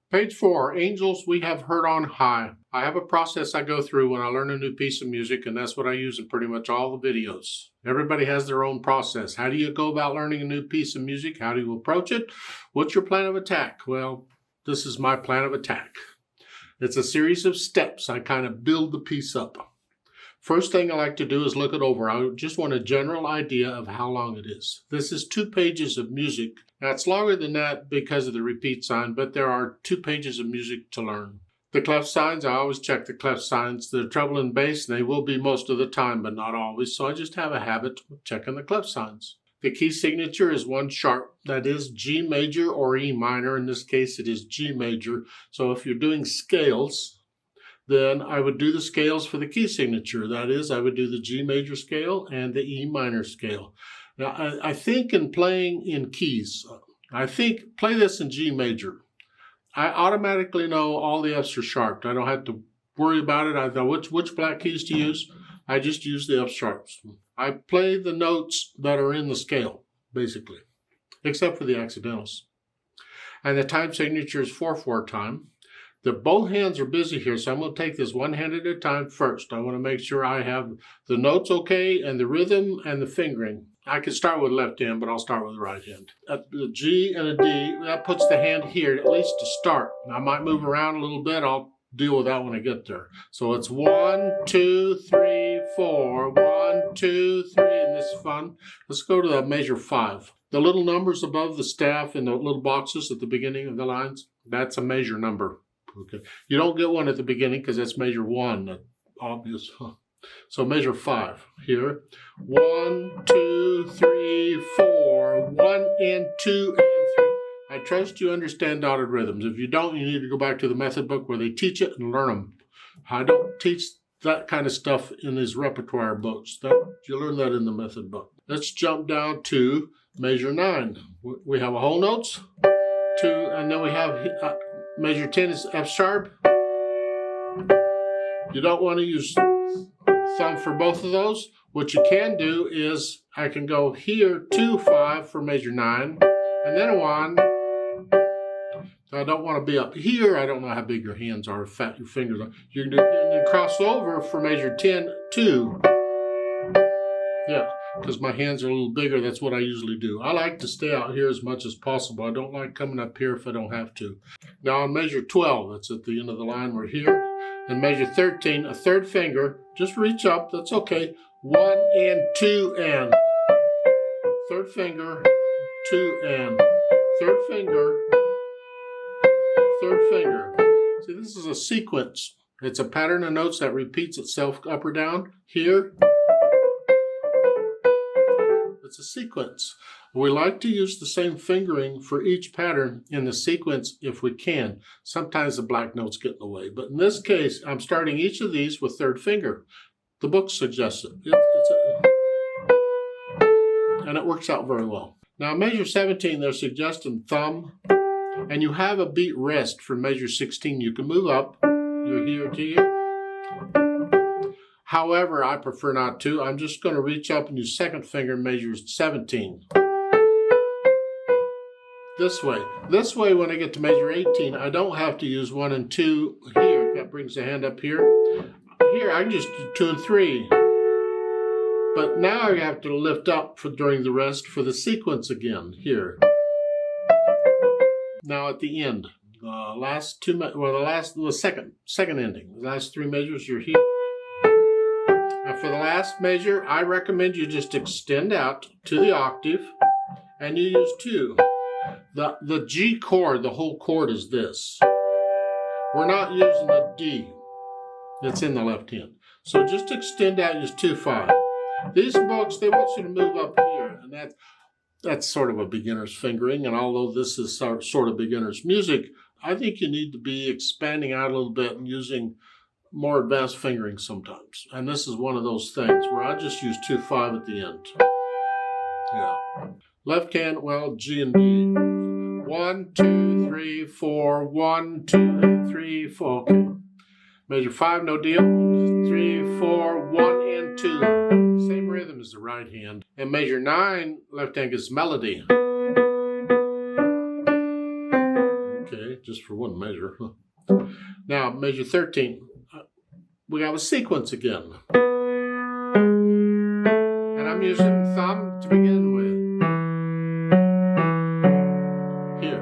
Page 4, Angels We Have Heard on High. I have a process I go through when I learn a new piece of music, and that's what I use in pretty much all the videos. Everybody has their own process. How do you go about learning a new piece of music? How do you approach it? What's your plan of attack? Well, this is my plan of attack. It's a series of steps. I kind of build the piece up. First thing I like to do is look it over. I just want a general idea of how long it is. This is 2 pages of music. Now, it's longer than that because of the repeat sign, but there are 2 pages of music to learn. The clef signs, I always check the clef signs. They're treble and bass, and they will be most of the time, but not always. So I just have a habit of checking the clef signs. The key signature is 1 sharp. That is G major or E minor. In this case, it is G major. So if you're doing scales, then I would do the scales for the key signature. That is, I would do the G major scale and the E minor scale. Now, I think in playing in keys, play this in G major. I automatically know all the F's are sharped. I don't have to worry about it. I know which black keys to use. I just use the F sharps. I play the notes that are in the scale, basically, except for the accidentals. And the time signature is 4/4 time. Both hands are busy here, so I'm going to take this one hand at a time first. I want to make sure I have the notes okay and the rhythm and the fingering. I can start with left hand, but I'll start with the right hand. The G and a D, that puts the hand here, at least to start. I might move around a little bit. I'll deal with that when I get there. So it's 1, 2, 3, 4. 1, 2, 3, and this is fun. Let's go to the measure 5. The little numbers above the staff in the little boxes at the beginning of the lines, that's a measure number. Okay. You don't get one at the beginning because that's measure 1, obvious. So measure 5 here. 1, 2, 3, 4. 1 and 2 and 3. I trust you understand dotted rhythms. If you don't, you need to go back to the method book where they teach it and learn them. I don't teach that kind of stuff in these repertoire books. You learn that in the method book. Let's jump down to measure 9. We have a whole notes, 2, and then we have measure 10 is F sharp. You don't want to use thumb for both of those. What you can do is I can go here 2, 5 for measure 9, and then a 1. I don't want to be up here. I don't know how big your hands are, how fat your fingers are. You can do and then cross over for measure 10, 2. Yeah, because my hands are a little bigger. That's what I usually do. I like to stay out here as much as possible. I don't like coming up here if I don't have to. Now on measure 12, that's at the end of the line, we're here. And measure 13, a third finger, just reach up, that's okay. 1 and 2 and. Third finger, 2 and. Third finger, third finger. See, this is a sequence. It's a pattern of notes that repeats itself up or down. Here, it's a sequence. We like to use the same fingering for each pattern in the sequence if we can. Sometimes the black notes get in the way, but in this case, I'm starting each of these with third finger. The book suggests it. And it works out very well. Now, measure 17, they're suggesting thumb, and you have a beat rest for measure 16. You can move up. You're here to here. However, I prefer not to. I'm just going to reach up and use second finger, measure 17. This way. This way, when I get to measure 18, I don't have to use 1 and 2 here. That brings the hand up here. Here, I can just do 2 and 3. But now I have to lift up during the rest for the sequence again, here. Now at the end, the second ending, the last 3 measures, you're here. Now for the last measure, I recommend you just extend out to the octave and you use 2. The G chord, the whole chord is this. We're not using the D. It's in the left hand. So just extend out, use 2, 5. These books, they want you to move up here, and that's sort of a beginner's fingering, and although this is sort of beginner's music, I think you need to be expanding out a little bit and using more advanced fingering sometimes. And this is one of those things where I just use 2, 5 at the end. Yeah. Left hand, well, G and D. 1, 2, 3, 4, 1, 2, 3, 4. Okay. Measure 5, no deal. 3, 4, 1, and 2. Same rhythm as the right hand. And measure 9, left hand is melody. Okay. okay, just for one measure. Now, measure 13. We have a sequence again. And I'm using thumb to begin with. Here.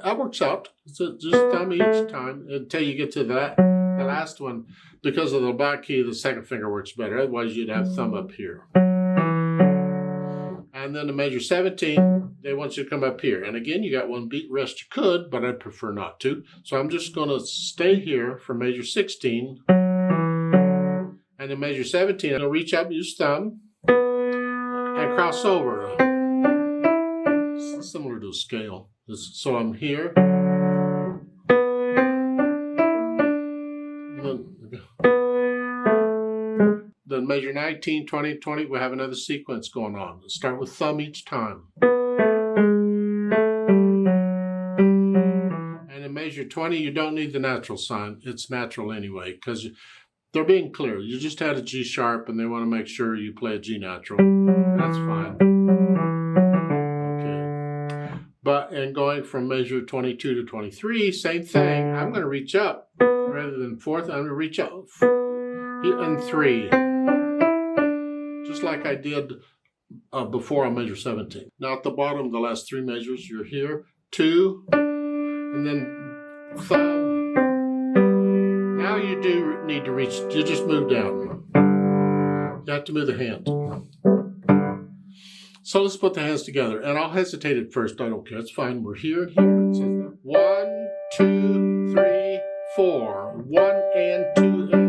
That works out. It's just thumb each time until you get to the last one. Because of the black key, the second finger works better. Otherwise, you'd have thumb up here. And then to measure 17, they want you to come up here. And again, you got one beat rest you could, but I'd prefer not to. So I'm just going to stay here for measure 16. And in measure 17, I'm going to reach up, use thumb, and cross over. It's similar to a scale. So I'm here. Then measure 19, 20, 20, we have another sequence going on. Let's start with thumb each time. And in measure 20, you don't need the natural sign. It's natural anyway, because they're being clear. You just had a G sharp and they want to make sure you play a G natural. That's fine. Okay. But in going from measure 22 to 23, same thing. I'm going to reach up. Rather than fourth, I'm going to reach up. And 3. Just like I did before on measure 17. Now at the bottom, the last 3 measures, you're here, 2, and then thumb. Now you do need to reach, you just move down. You have to move the hand. So let's put the hands together, and I'll hesitate at first, I don't care, it's fine. We're here and here. It says 1, 2, 3, 4, 1 and 2 and.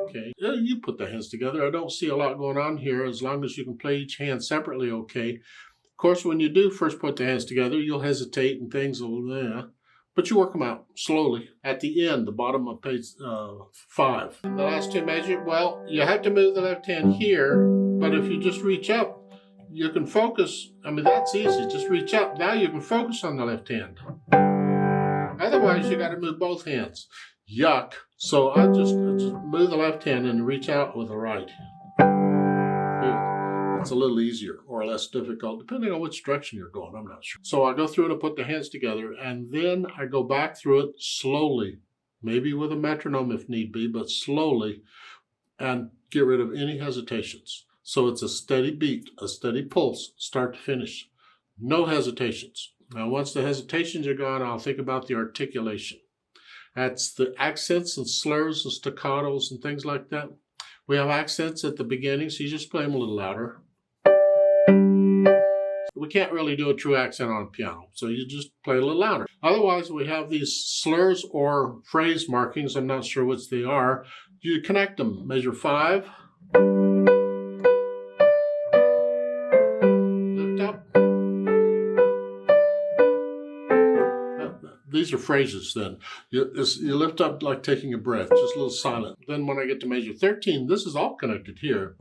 Okay, you put the hands together. I don't see a lot going on here as long as you can play each hand separately, okay. Of course, when you do first put the hands together, you'll hesitate and things will, but you work them out slowly. At the end, the bottom of page 5. The last 2 measures, well, you have to move the left hand here, but if you just reach up, you can focus. I mean, that's easy. Just reach up. Now you can focus on the left hand. Otherwise, you got to move both hands. Yuck. So I just move the left hand and reach out with the right. It's a little easier or less difficult, depending on which direction you're going. I'm not sure. So I go through and I put the hands together, and then I go back through it slowly, maybe with a metronome if need be, but slowly, and get rid of any hesitations. So it's a steady beat, a steady pulse, start to finish. No hesitations. Now, once the hesitations are gone, I'll think about the articulation. That's the accents and slurs and staccatos and things like that. We have accents at the beginning, so you just play them a little louder. We can't really do a true accent on a piano, so you just play a little louder. Otherwise, we have these slurs or phrase markings. I'm not sure which they are. You connect them. Measure 5. Lift up. These are phrases then. You lift up like taking a breath, just a little silent. Then when I get to measure 13, this is all connected here.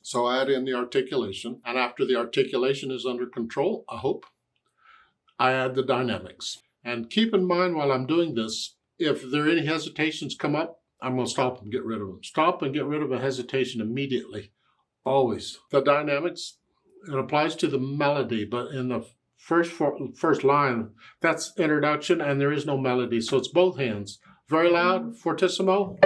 So I add in the articulation, and after the articulation is under control, I hope, I add the dynamics. And keep in mind while I'm doing this, if there are any hesitations come up, I'm going to stop and get rid of them. Stop and get rid of a hesitation immediately. Always. The dynamics, it applies to the melody, but in the first line, that's introduction and there is no melody, so it's both hands. Very loud, fortissimo.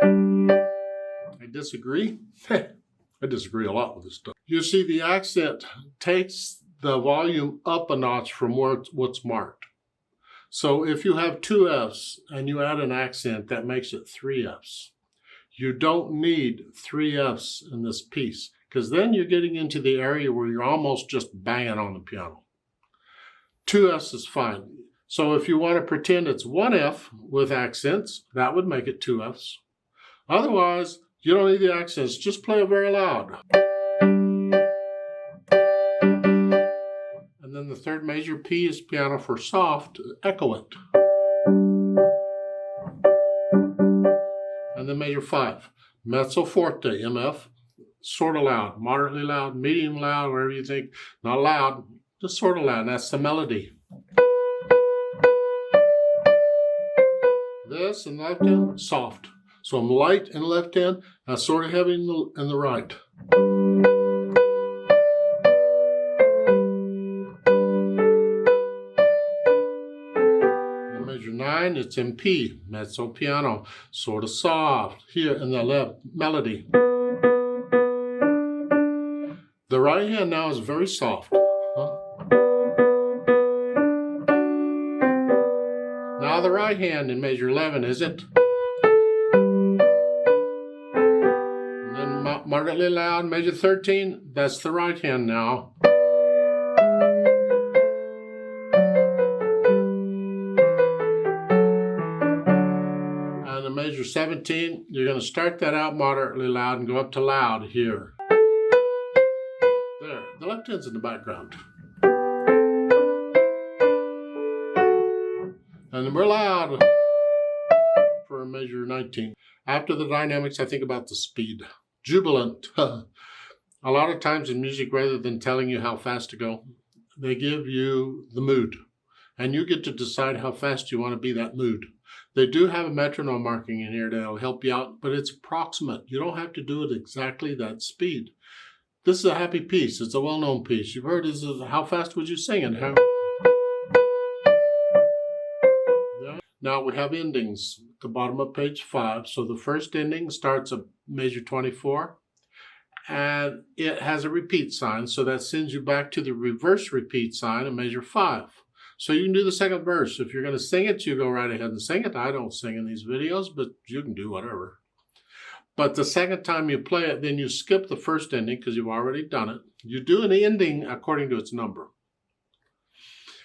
I disagree. I disagree a lot with this stuff. You see, the accent takes the volume up a notch from what's marked. So if you have 2 Fs and you add an accent, that makes it 3 Fs. You don't need 3 Fs in this piece, because then you're getting into the area where you're almost just banging on the piano. 2 Fs is fine. So if you want to pretend it's 1 F with accents, that would make it 2 Fs. Otherwise, you don't need the accents, just play it very loud. And then the third measure, P, is piano for soft, echo it. And then measure 5, mezzo forte, MF, sort of loud, moderately loud, medium loud, wherever you think. Not loud, just sort of loud, and that's the melody. This in the left hand, soft. So I'm light in the left hand, and sort of heavy in the right. 9, it's in P, mezzo piano, sort of soft, here in the left melody. The right hand now is very soft. Now the right hand in measure 11, is it? And then moderately loud, measure 13, that's the right hand now. And in measure 17, you're going to start that out moderately loud and go up to loud here. There, the left hand's in the background. And then we're loud for measure 19. After the dynamics, I think about the speed. Jubilant. A lot of times in music, rather than telling you how fast to go, they give you the mood. And you get to decide how fast you want to be that mood. They do have a metronome marking in here that'll help you out, but it's approximate. You don't have to do it exactly that speed. This is a happy piece. It's a well-known piece. You've heard this is How Fast Would You Sing It? Now we have endings at the bottom of page 5. So the first ending starts at measure 24, and it has a repeat sign. So that sends you back to the reverse repeat sign in measure 5. So you can do the second verse. If you're going to sing it, you go right ahead and sing it. I don't sing in these videos, but you can do whatever. But the second time you play it, then you skip the first ending because you've already done it. You do an ending according to its number.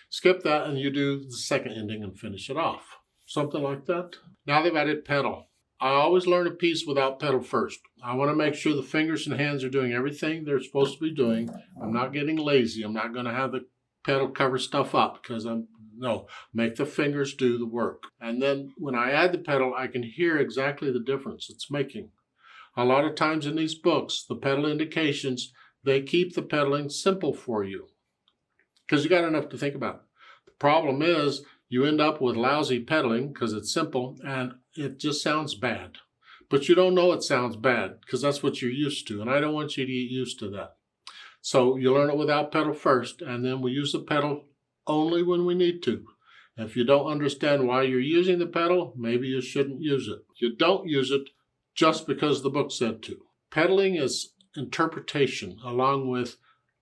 Skip that and you do the second ending and finish it off. Something like that. Now they've added pedal. I always learn a piece without pedal first. I want to make sure the fingers and hands are doing everything they're supposed to be doing. I'm not getting lazy. I'm not going to have the pedal cover stuff up because make the fingers do the work. And then when I add the pedal, I can hear exactly the difference it's making. A lot of times in these books, the pedal indications, they keep the pedaling simple for you because you got enough to think about. The problem is you end up with lousy pedaling because it's simple and it just sounds bad. But you don't know it sounds bad because that's what you're used to, and I don't want you to get used to that. So you learn it without pedal first, and then we use the pedal only when we need to. If you don't understand why you're using the pedal, maybe you shouldn't use it. You don't use it just because the book said to. Pedaling is interpretation along with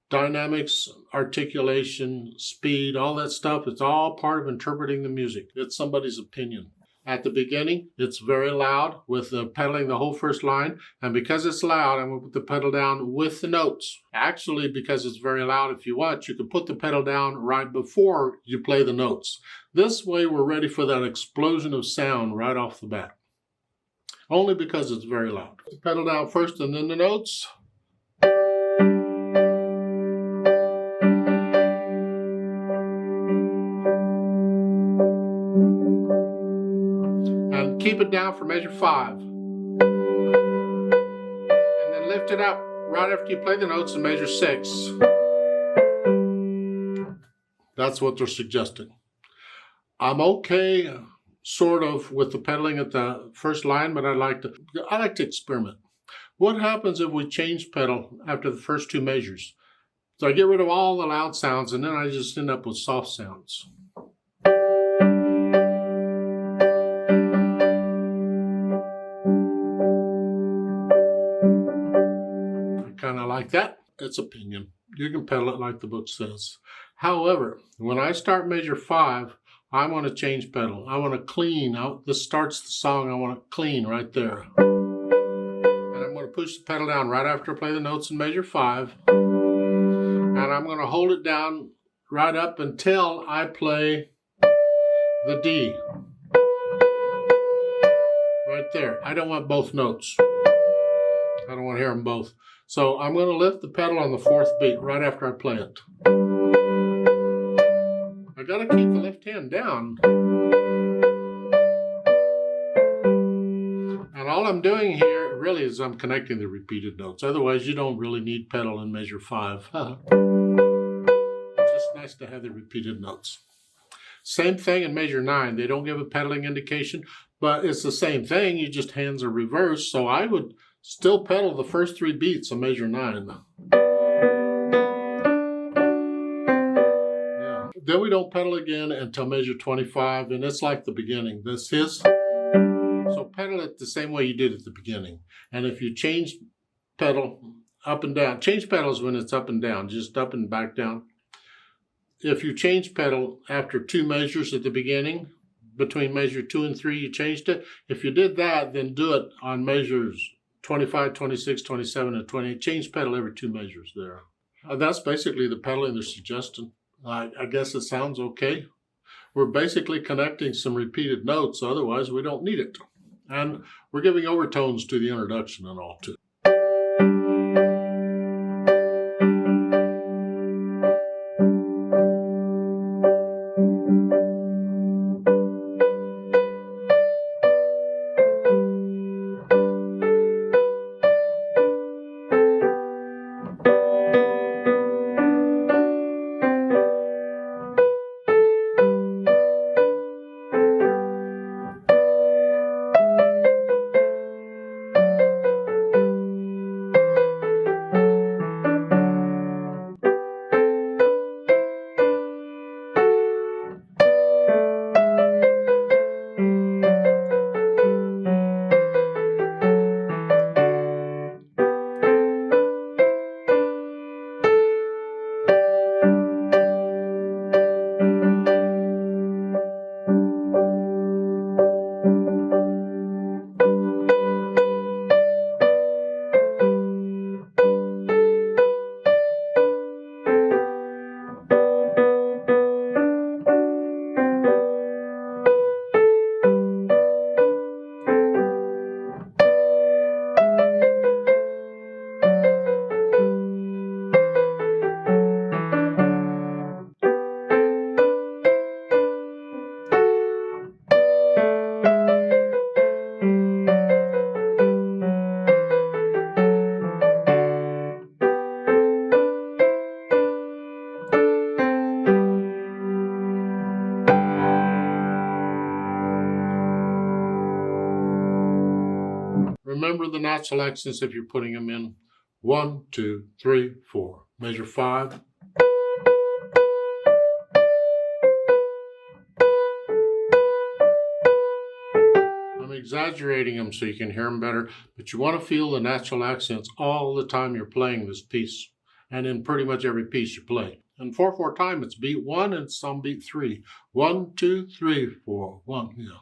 dynamics, articulation, speed, all that stuff. It's all part of interpreting the music. It's somebody's opinion. At the beginning, it's very loud with the pedaling the whole first line. And because it's loud, I'm going to put the pedal down with the notes. Actually, because it's very loud, if you want, you can put the pedal down right before you play the notes. This way, we're ready for that explosion of sound right off the bat. Only because it's very loud. The pedal down first and then the notes. And keep it down for measure 5. And then lift it up right after you play the notes in measure 6. That's what they're suggesting. I'm okay sort of with the pedaling at the first line, but I like to experiment. What happens if we change pedal after the first 2 measures? So I get rid of all the loud sounds and then I just end up with soft sounds. I kind of like that. It's opinion. You can pedal it like the book says. However, when I start measure 5, I want to change pedal. I want to clean out. This starts the song. I want to clean right there. And I'm going to push the pedal down right after I play the notes in measure 5. And I'm going to hold it down right up until I play the D. Right there. I don't want both notes. I don't want to hear them both. So I'm going to lift the pedal on the 4th beat right after I play it. I got to keep the left hand down. And all I'm doing here really is I'm connecting the repeated notes. Otherwise, you don't really need pedal in measure 5. It's just nice to have the repeated notes. Same thing in measure 9. They don't give a pedaling indication, but it's the same thing. You just hands are reversed. So I would still pedal the first 3 beats of measure 9. Then we don't pedal again until measure 25, and it's like the beginning. This is. So pedal it the same way you did at the beginning. And if you change pedal up and down, change pedals when it's up and down, just up and back down. If you change pedal after 2 measures at the beginning, between measure 2 and 3, you changed it. If you did that, then do it on measures 25, 26, 27, and 28. Change pedal every 2 measures there. That's basically the pedaling they're suggesting. I guess it sounds okay. We're basically connecting some repeated notes, otherwise we don't need it. And we're giving overtones to the introduction and all too. Remember the natural accents if you're putting them in. 1, 2, 3, 4. Measure 5. I'm exaggerating them so you can hear them better, but you want to feel the natural accents all the time you're playing this piece, and in pretty much every piece you play. And 4/4 time, it's beat 1 and some beat 3. 1, 2, 3, 4, 1, yeah.